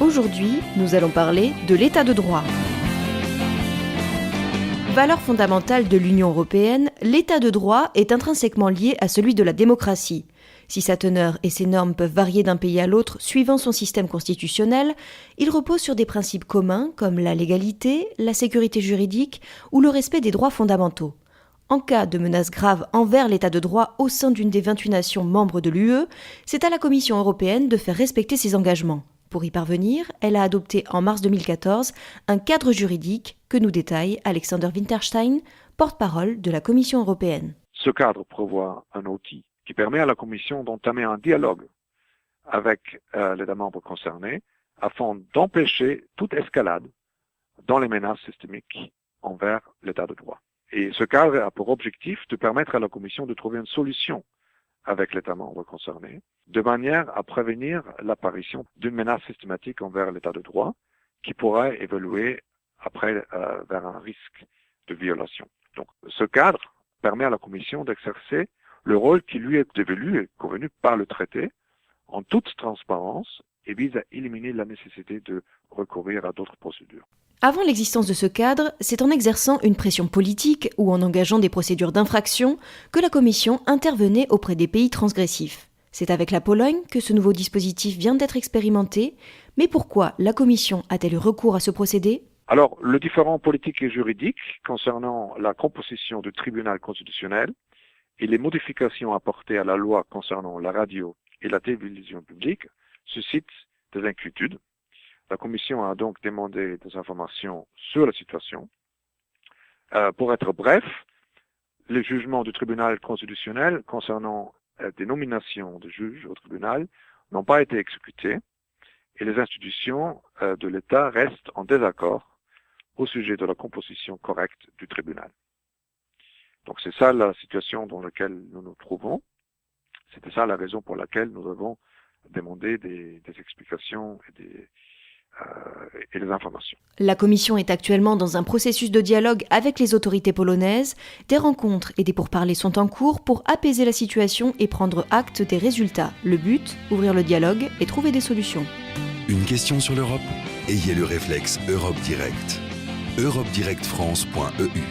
Aujourd'hui, nous allons parler de l'état de droit. Valeur fondamentale de l'Union européenne, l'état de droit est intrinsèquement lié à celui de la démocratie. Si sa teneur et ses normes peuvent varier d'un pays à l'autre suivant son système constitutionnel, il repose sur des principes communs comme la légalité, la sécurité juridique ou le respect des droits fondamentaux. En cas de menace grave envers l'état de droit au sein d'une des 28 nations membres de l'UE, c'est à la Commission européenne de faire respecter ses engagements. Pour y parvenir, elle a adopté en mars 2014 un cadre juridique que nous détaille Alexander Winterstein, porte-parole de la Commission européenne. Ce cadre prévoit un outil qui permet à la Commission d'entamer un dialogue avec les États membres concernés afin d'empêcher toute escalade dans les menaces systémiques envers l'état de droit. Et ce cadre a pour objectif de permettre à la Commission de trouver une solution avec l'État membre concerné, de manière à prévenir l'apparition d'une menace systématique envers l'État de droit qui pourrait évoluer après vers un risque de violation. Donc, ce cadre permet à la Commission d'exercer le rôle qui lui est dévolu et convenu par le traité en toute transparence et vise à éliminer la nécessité de recourir à d'autres procédures. Avant l'existence de ce cadre, c'est en exerçant une pression politique ou en engageant des procédures d'infraction que la Commission intervenait auprès des pays transgressifs. C'est avec la Pologne que ce nouveau dispositif vient d'être expérimenté, mais pourquoi la Commission a-t-elle eu recours à ce procédé ? Alors, le différend politique et juridique concernant la composition du tribunal constitutionnel et les modifications apportées à la loi concernant la radio et la télévision publique suscitent des inquiétudes. La Commission a donc demandé des informations sur la situation. Pour être bref, les jugements du tribunal constitutionnel concernant des nominations de juges au tribunal n'ont pas été exécutés et les institutions de l'État restent en désaccord au sujet de la composition correcte du tribunal. Donc c'est ça la situation dans laquelle nous nous trouvons. C'était ça la raison pour laquelle nous avons demandé des explications et des informations. La Commission est actuellement dans un processus de dialogue avec les autorités polonaises. Des rencontres et des pourparlers sont en cours pour apaiser la situation et prendre acte des résultats. Le but, ouvrir le dialogue et trouver des solutions. Une question sur l'Europe ? Ayez le réflexe Europe Direct. europedirectfrance.eu